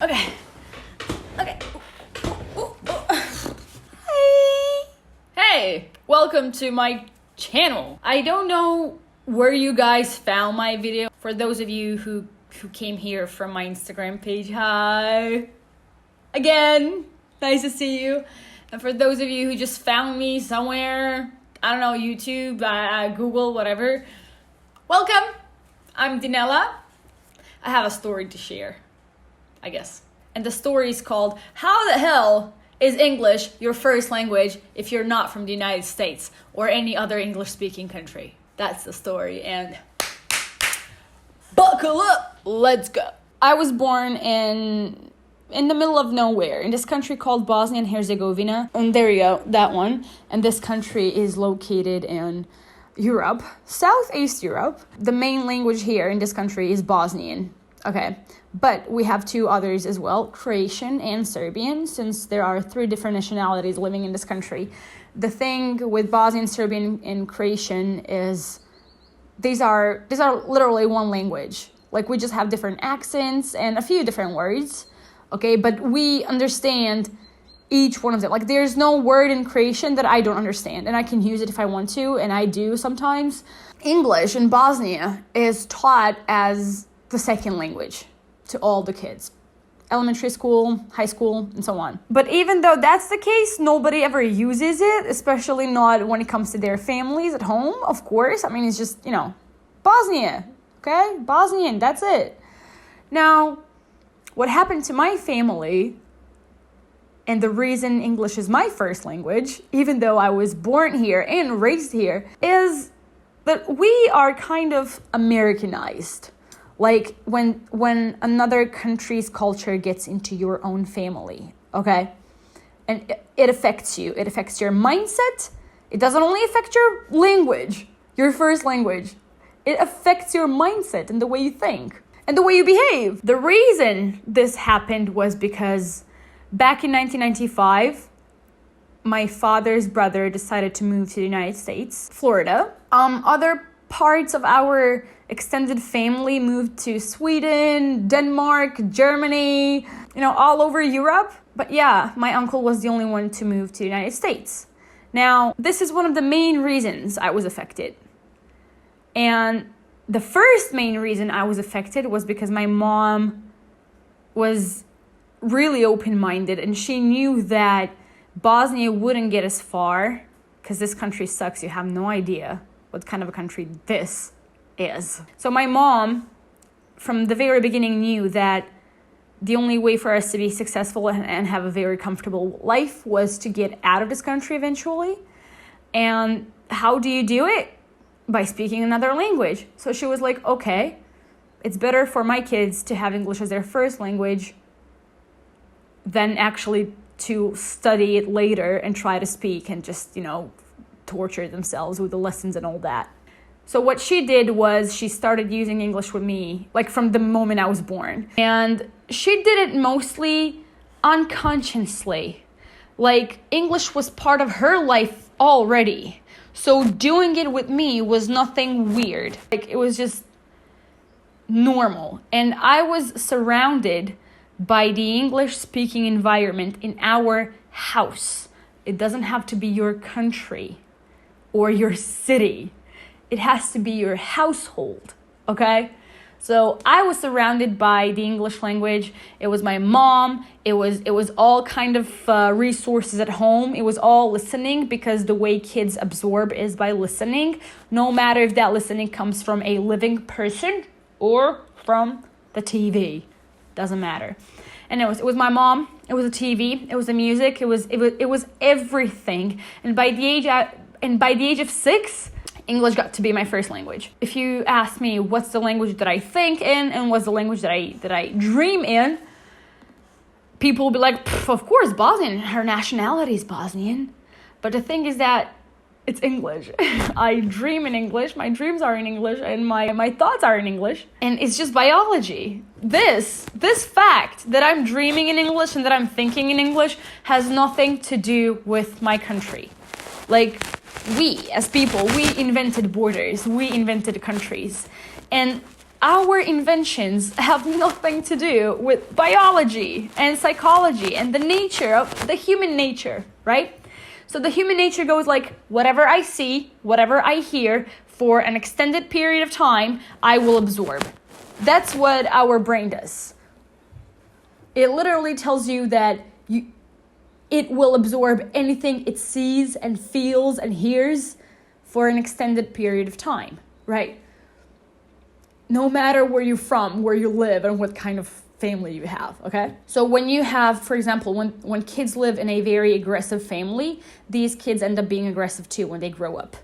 Okay. Hey. Hey, welcome to my channel. I don't know where you guys found my video. For those of you who came here from my Instagram page, hi. Again, nice to see you. And for those of you who just found me somewhere, I don't know, YouTube, Google, whatever, welcome. I'm Dinella. I have a story to share, I guess. And the story is called, How the Hell is English your first language if you're not from the United States or any other English-speaking country? That's the story, and buckle up, let's go. I was born in the middle of nowhere, in this country called Bosnia and Herzegovina. And there you go, that one. And this country is located in Europe, Southeast Europe. The main language here in this country is Bosnian. Okay, but we have two others as well, Croatian and Serbian, since there are three different nationalities living in this country. The thing with Bosnian, Serbian, and Croatian is these are literally one language. Like, we just have different accents and a few different words, okay? But we understand each one of them. Like, there's no word in Croatian that I don't understand, and I can use it if I want to, and I do sometimes. English in Bosnia is taught as the second language to all the kids. Elementary school, high school, and so on. But even though that's the case, nobody ever uses it, especially not when it comes to their families at home, of course. I mean, it's just, Bosnia, okay? Bosnian, that's it. Now, what happened to my family, and the reason English is my first language, even though I was born here and raised here, is that we are kind of Americanized. Like when another country's culture gets into your own family, okay? And it affects you. It affects your mindset. It doesn't only affect your language, your first language. It affects your mindset and the way you think and the way you behave. The reason this happened was because back in 1995, my father's brother decided to move to the United States, Florida. Other parts of our extended family moved to Sweden, Denmark, Germany, all over Europe. But yeah, my uncle was the only one to move to the United States. Now, this is one of the main reasons I was affected. And the first main reason I was affected was because my mom was really open-minded, and she knew that Bosnia wouldn't get as far because this country sucks. You have no idea what kind of a country this is. So my mom, from the very beginning, knew that the only way for us to be successful and have a very comfortable life was to get out of this country eventually. And how do you do it? By speaking another language. So she was like, okay, it's better for my kids to have English as their first language than actually to study it later and try to speak and just, torture themselves with the lessons and all that. So what she did was she started using English with me, like from the moment I was born. And she did it mostly unconsciously. Like, English was part of her life already. So doing it with me was nothing weird. Like, it was just normal. And I was surrounded by the English-speaking environment in our house. It doesn't have to be your country or your city. It has to be your household, okay? So I was surrounded by the English language. It was my mom. It was all kind of resources at home. It was all listening, because the way kids absorb is by listening, no matter if that listening comes from a living person or from the TV. Doesn't matter. And it was my mom. It was the TV. It was the music. It was everything. And by the age of 6, English got to be my first language. If you ask me what's the language that I think in and what's the language that I dream in, people will be like, of course, Bosnian. Her nationality is Bosnian. But the thing is that it's English. I dream in English. My dreams are in English, and my thoughts are in English. And it's just biology. This fact that I'm dreaming in English and that I'm thinking in English has nothing to do with my country. Like, we as people, we invented borders. We invented countries. And our inventions have nothing to do with biology and psychology and the nature of the human nature, right? So the human nature goes like, whatever I see, whatever I hear, for an extended period of time, I will absorb. That's what our brain does. It literally tells you that it will absorb anything it sees and feels and hears for an extended period of time, right? No matter where you're from, where you live, and what kind of family you have, okay? So when you have, for example, when kids live in a very aggressive family, these kids end up being aggressive too when they grow up.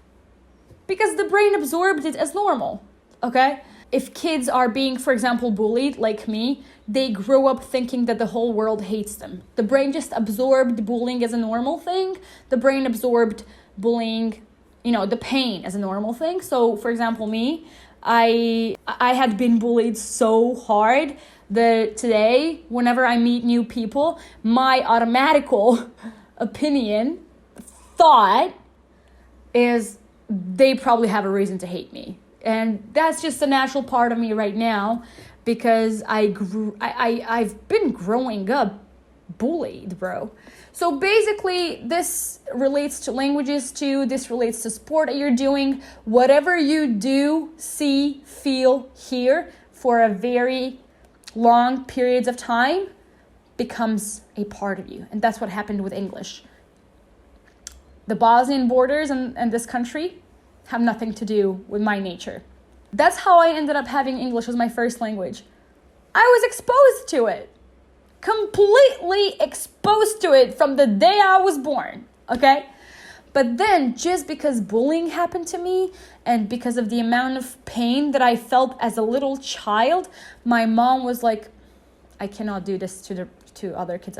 Because the brain absorbed it as normal, okay? If kids are being, for example, bullied, like me, they grow up thinking that the whole world hates them. The brain just absorbed bullying as a normal thing. The brain absorbed bullying, the pain as a normal thing. So, for example, me, I had been bullied so hard that today, whenever I meet new people, my automatical thought is they probably have a reason to hate me. And that's just a natural part of me right now because I've been growing up bullied, bro. So basically, this relates to languages too. This relates to sport that you're doing. Whatever you do, see, feel, hear for a very long periods of time becomes a part of you. And that's what happened with English. The Bosnian borders and this country have nothing to do with my nature. That's how I ended up having English as my first language. I was exposed to it. Completely exposed to it from the day I was born, okay? But then, just because bullying happened to me and because of the amount of pain that I felt as a little child, my mom was like, I cannot do this to other kids.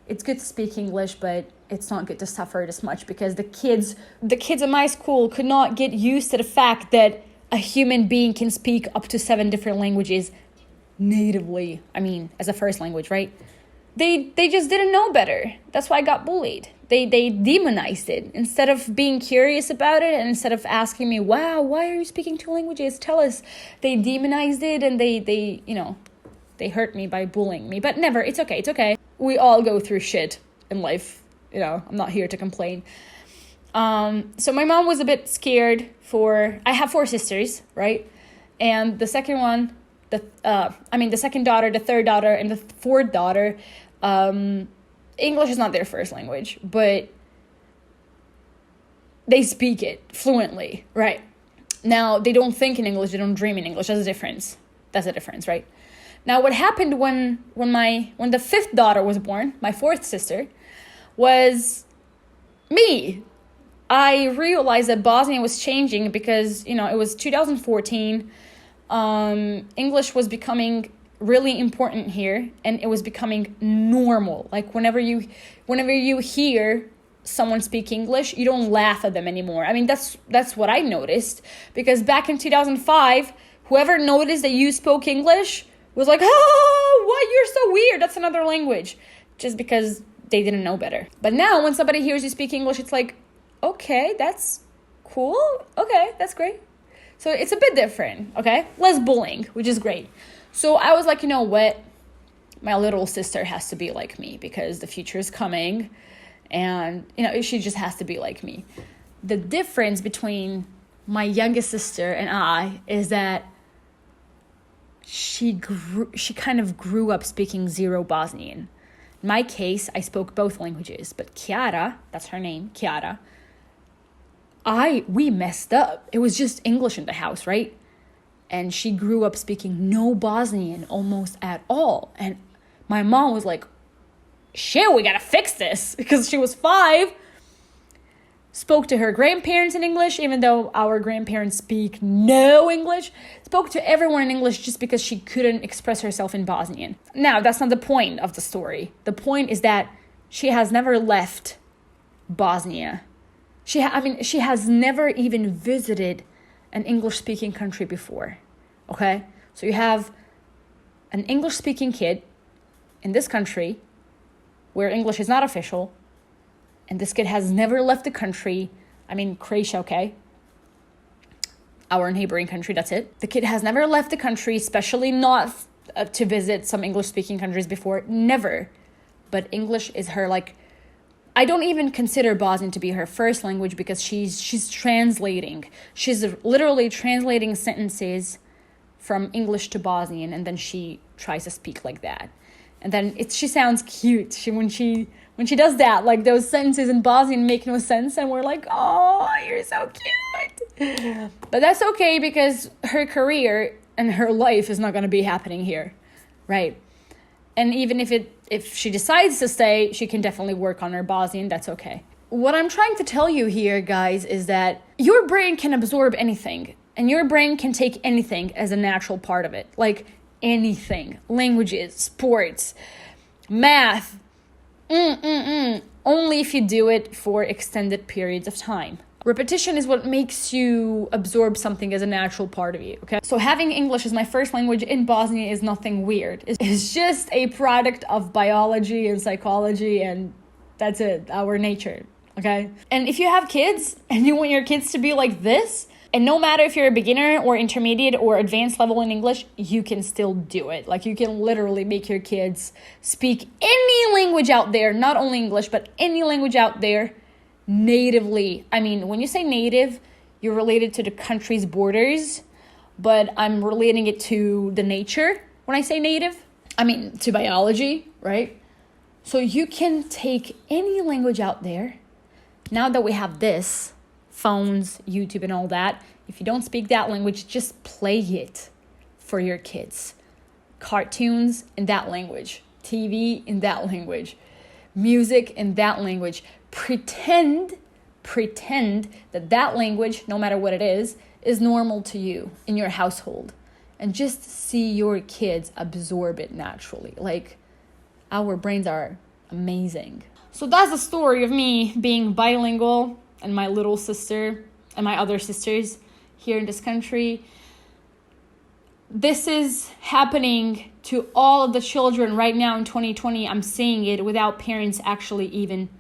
It's good to speak English, but it's not good to suffer this much because the kids at my school could not get used to the fact that a human being can speak up to 7 different languages natively. I mean, as a first language, right? They just didn't know better. That's why I got bullied. They demonized it. Instead of being curious about it and instead of asking me, wow, why are you speaking 2 languages? Tell us. They demonized it and they hurt me by bullying me. But never, it's okay. We all go through shit in life. I'm not here to complain. So my mom was a bit scared I have 4 sisters, right? And the second one, the second daughter, the third daughter, and the fourth daughter, English is not their first language, but they speak it fluently, right? Now, they don't think in English, they don't dream in English. That's a difference, right? Now, what happened when the 5th daughter was born, my 4th sister, was me. I realized that Bosnia was changing because, it was 2014. English was becoming really important here, and it was becoming normal. Like whenever you hear someone speak English, you don't laugh at them anymore. I mean, that's what I noticed, because back in 2005, whoever noticed that you spoke English was like, oh, what? You're so weird. That's another language. Just because they didn't know better. But now when somebody hears you speak English, it's like, okay, that's cool. Okay, that's great. So it's a bit different, okay? Less bullying, which is great. So I was like, you know what? My little sister has to be like me because the future is coming. And, she just has to be like me. The difference between my youngest sister and I is that she kind of grew up speaking zero Bosnian. In my case, I spoke both languages. But Chiara, that's her name, Chiara, we messed up. It was just English in the house, right? And she grew up speaking no Bosnian almost at all. And my mom was like, shit, we gotta fix this. Because she was 5, spoke to her grandparents in English, even though our grandparents speak no English, spoke to everyone in English just because she couldn't express herself in Bosnian. Now, that's not the point of the story. The point is that she has never left Bosnia. She has never even visited an English-speaking country before, okay? So you have an English-speaking kid in this country where English is not official, and this kid has never left the country. Croatia, okay? Our neighboring country, that's it. The kid has never left the country, especially not to visit some English-speaking countries before. Never. But English is her, I don't even consider Bosnian to be her first language because she's translating. She's literally translating sentences from English to Bosnian, and then she tries to speak like that. And then she sounds cute. When she does that, those sentences in Bosnian make no sense, and we're like, oh, you're so cute. But that's okay because her career and her life is not going to be happening here, right? And even if she decides to stay, she can definitely work on her Bosnian. That's okay. What I'm trying to tell you here, guys, is that your brain can absorb anything, and your brain can take anything as a natural part of it. Anything. Languages, sports, math. Only if you do it for extended periods of time. Repetition is what makes you absorb something as a natural part of you, okay? So having English as my first language in Bosnia is nothing weird. It's just a product of biology and psychology, and that's it, our nature, okay? And if you have kids and you want your kids to be like this, and no matter if you're a beginner or intermediate or advanced level in English, you can still do it. You can literally make your kids speak any language out there, not only English, but any language out there, natively. When you say native, you're related to the country's borders, but I'm relating it to the nature when I say native. To biology, right? So you can take any language out there. Now that we have this, phones, YouTube, and all that, if you don't speak that language, just play it for your kids. Cartoons in that language, TV in that language, music in that language. Pretend that language, no matter what it is normal to you in your household. And just see your kids absorb it naturally. Our brains are amazing. So that's the story of me being bilingual and my little sister and my other sisters here in this country. This is happening to all of the children right now in 2020. I'm seeing it without parents actually even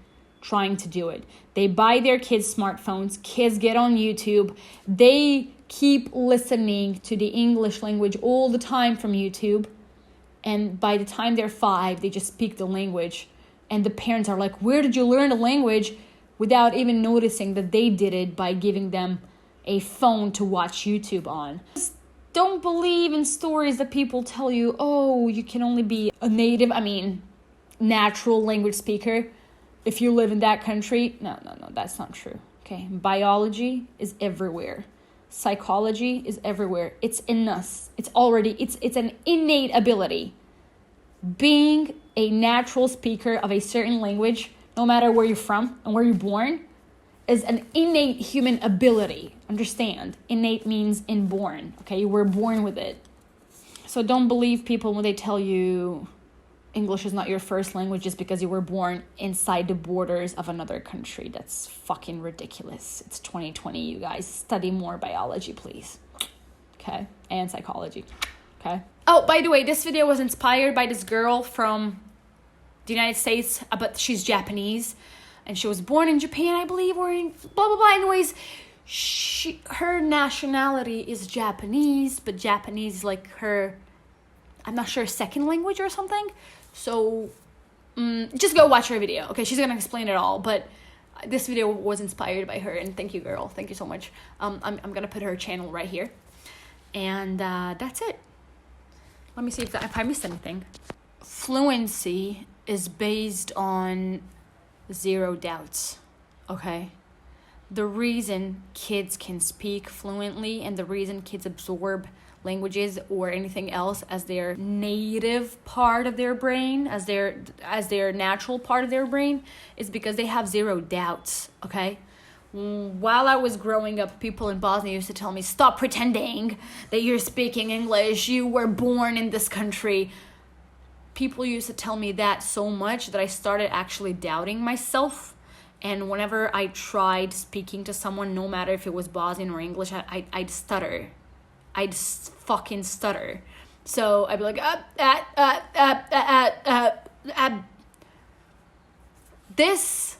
trying to do it. They buy their kids smartphones. Kids get on YouTube. They keep listening to the English language all the time from YouTube. And by the time they're 5, they just speak the language. And the parents are like, where did you learn the language? Without even noticing that they did it by giving them a phone to watch YouTube on. Just don't believe in stories that people tell you, oh, you can only be a native, natural language speaker if you live in that country. No, that's not true. Okay, biology is everywhere. Psychology is everywhere. It's in us. It's an innate ability. Being a natural speaker of a certain language, no matter where you're from and where you're born, is an innate human ability. Understand? Innate means inborn. Okay, you were born with it. So don't believe people when they tell you English is not your first language just because you were born inside the borders of another country. That's fucking ridiculous. It's 2020, you guys. Study more biology, please. Okay? And psychology. Okay? Oh, by the way, this video was inspired by this girl from the United States, but she's Japanese. And she was born in Japan, I believe, or in blah, blah, blah. Anyways, her nationality is Japanese, but Japanese is her, I'm not sure, second language or something. So just go watch her video. Okay, she's gonna explain it all, but this video was inspired by her, and thank you, girl. Thank you so much. I'm gonna put her channel right here, and that's it. Let me see if I missed anything. Fluency is based on 0 doubts. Okay, the reason kids can speak fluently and the reason kids absorb languages or anything else as their native part of their brain, as their natural part of their brain, is because they have 0 doubts. Okay, while I was growing up, people in Bosnia used to tell me, stop pretending that you're speaking English, you were born in this country. People used to tell me that so much that I started actually doubting myself And whenever I tried speaking to someone, no matter if it was Bosnian or English, I'd stutter. I'd fucking stutter. So I'd be like, This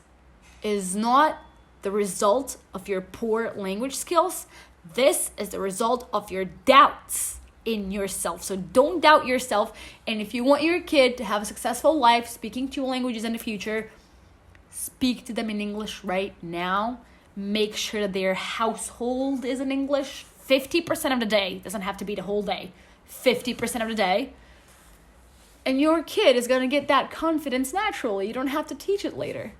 is not the result of your poor language skills. This is the result of your doubts in yourself. So don't doubt yourself. And if you want your kid to have a successful life speaking two languages in the future, speak to them in English right now. Make sure that their household is in English 50% of the day. Doesn't have to be the whole day. 50% of the day. And your kid is going to get that confidence naturally. You don't have to teach it later.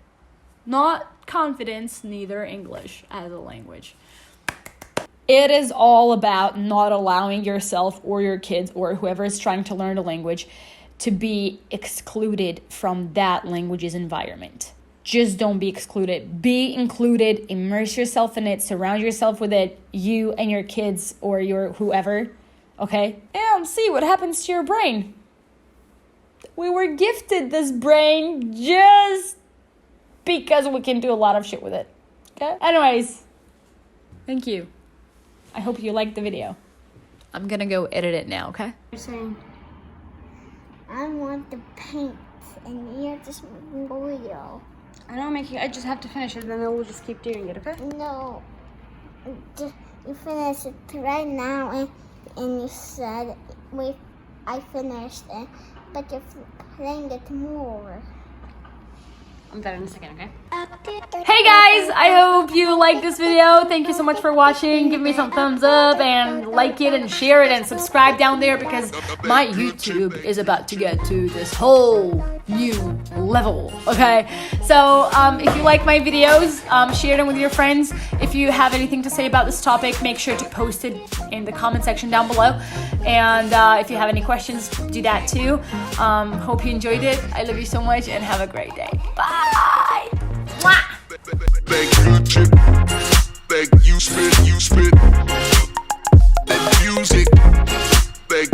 Not confidence, neither English as a language. It is all about not allowing yourself or your kids or whoever is trying to learn a language to be excluded from that language's environment. Just don't be excluded. Be included. Immerse yourself in it. Surround yourself with it. You and your kids or your whoever. Okay? And see what happens to your brain. We were gifted this brain just because we can do a lot of shit with it. Okay? Anyways, thank you. I hope you liked the video. I'm gonna go edit it now, okay? You're saying, I want the paint, and you're just making oil. I just have to finish it, then we'll just keep doing it, okay? No, you finish it right now, and you said, wait, I finished it, but you're playing it more. I'm better in a second, okay? Hey guys, I hope you liked this video. Thank you so much for watching. Give me some thumbs up and like it and share it and subscribe down there because my YouTube is about to get to this whole new level, okay? So if you like my videos, share them with your friends. If you have anything to say about this topic, make sure to post it in the comment section down below. And if you have any questions, do that too. Hope you enjoyed it. I love you so much and have a great day. Bye! Mwah!